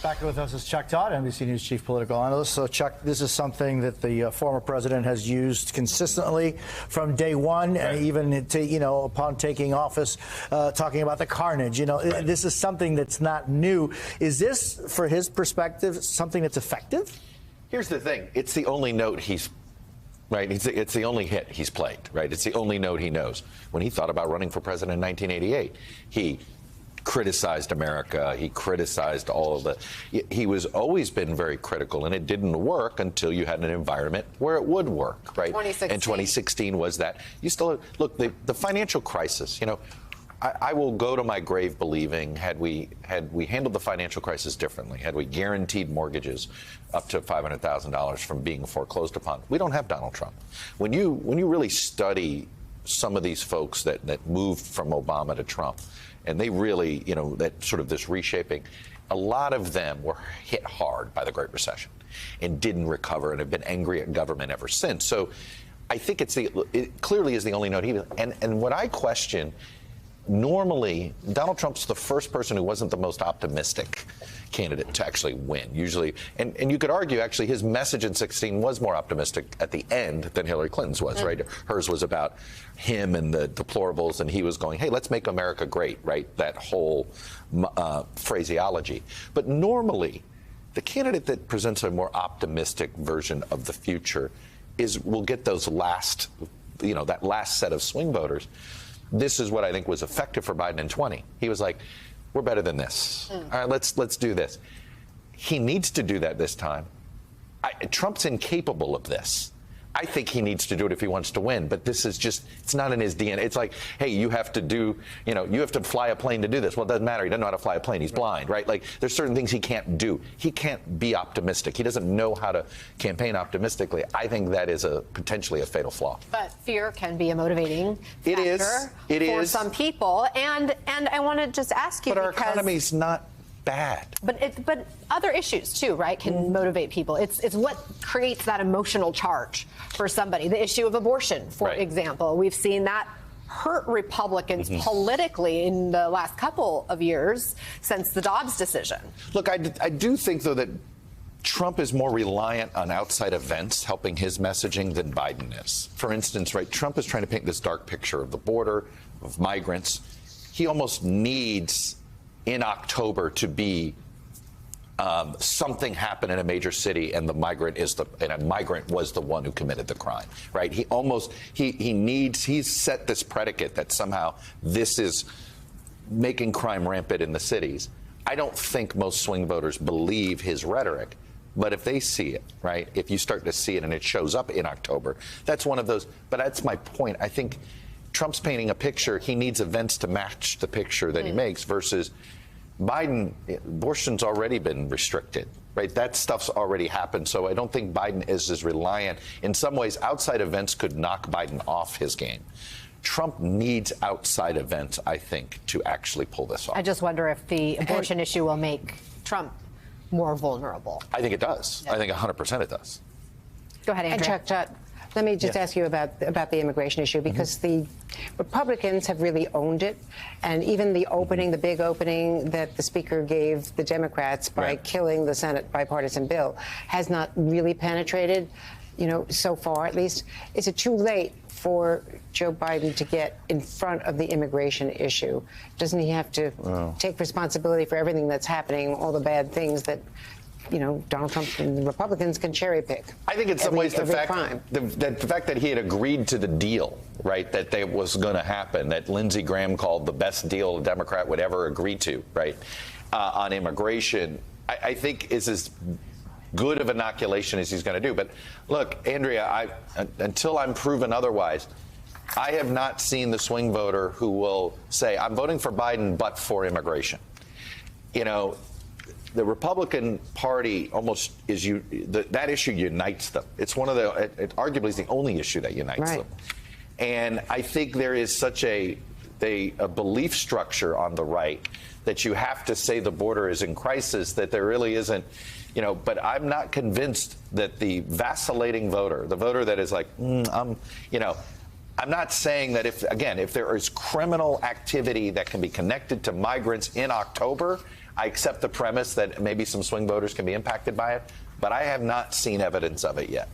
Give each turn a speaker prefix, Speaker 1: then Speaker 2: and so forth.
Speaker 1: Back with us is Chuck Todd, NBC News chief political analyst. So, Chuck, this is something that the former president has used consistently from day one, right. And even upon taking office, talking about the carnage. Right. This is something that's not new. Is this, for his perspective, something that's effective?
Speaker 2: Here's the thing: it's the only note he's. Right, it's the only hit he's played. Right, it's the only note he knows. When he thought about running for president in 1988, he criticized America. He criticized all of the. He was always been very critical, and it didn't work until you had an environment where it would work. Right,
Speaker 3: 2016.
Speaker 2: And 2016 was that. You still look the financial crisis. I will go to my grave believing had we handled the financial crisis differently, had we guaranteed mortgages up to $500,000 from being foreclosed upon, we don't have Donald Trump. When you really study some of these folks that moved from Obama to Trump, and they really, that sort of this reshaping, a lot of them were hit hard by the Great Recession and didn't recover and have been angry at government ever since. So I think it clearly is the only note he, and what I question. Normally, Donald Trump's the first person who wasn't the most optimistic candidate to actually win. Usually, and you could argue, actually, his message in 2016 was more optimistic at the end than Hillary Clinton's was, right? Hers was about him and the deplorables, and he was going, hey, let's make America great, right? That whole phraseology. But normally, the candidate that presents a more optimistic version of the future will get those last, that last set of swing voters. This is what I think was effective for Biden in 20. He was like, we're better than this. All right, let's do this. He needs to do that this time. Trump's incapable of this. I think he needs to do it if he wants to win, but this is just, it's not in his DNA. It's like, hey, you have to fly a plane to do this. Well, it doesn't matter. He doesn't know how to fly a plane. He's blind, right? Like, there's certain things he can't do. He can't be optimistic. He doesn't know how to campaign optimistically. I think that is potentially a fatal flaw.
Speaker 3: But fear can be a motivating factor for some people. And I want to just ask you,
Speaker 2: but our economy's not bad.
Speaker 3: But other issues too, right, can motivate people. It's what creates that emotional charge for somebody. The issue of abortion, for example. We've seen that hurt Republicans politically in the last couple of years since the Dobbs decision.
Speaker 2: Look, I do think, though, that Trump is more reliant on outside events helping his messaging than Biden is. For instance, right, Trump is trying to paint this dark picture of the border, of migrants. He almost needs in October to be something happen in a major city, and a migrant was the one who committed the crime, right? He's set this predicate that somehow this is making crime rampant in the cities. I don't think most swing voters believe his rhetoric, but if they see it, right, if you start to see it and it shows up in October, that's one of those. But that's my point. I think Trump's painting a picture. He needs events to match the picture that he makes versus Biden. Abortion's already been restricted, right? That stuff's already happened. So I don't think Biden is as reliant. In some ways, outside events could knock Biden off his game. Trump needs outside events, I think, to actually pull this off.
Speaker 3: I just wonder if the abortion issue will make Trump more vulnerable.
Speaker 2: I think it does. Yeah. I think 100% it does.
Speaker 3: Go ahead, Andrea.
Speaker 4: And Chuck, let me just ask you about the immigration issue, because the Republicans have really owned it, and even the big opening that the Speaker gave the Democrats by killing the Senate bipartisan bill has not really penetrated, so far at least. Is it too late for Joe Biden to get in front of the immigration issue? Doesn't he have to take responsibility for everything that's happening, all the bad things that Donald Trump and the Republicans can cherry pick?
Speaker 2: I think in some ways the fact that he had agreed to the deal, right, that was going to happen, that Lindsey Graham called the best deal a Democrat would ever agree to, right, on immigration, I think is as good of inoculation as he's going to do. But look, Andrea, until I'm proven otherwise, I have not seen the swing voter who will say, I'm voting for Biden but for immigration. The Republican Party almost that issue unites them. It's one of it arguably is the only issue that unites them. And I think there is such a belief structure on the right that you have to say the border is in crisis, that there really isn't, but I'm not convinced that the vacillating voter, the voter that is like, I'm not saying that if there is criminal activity that can be connected to migrants in October, I accept the premise that maybe some swing voters can be impacted by it, but I have not seen evidence of it yet.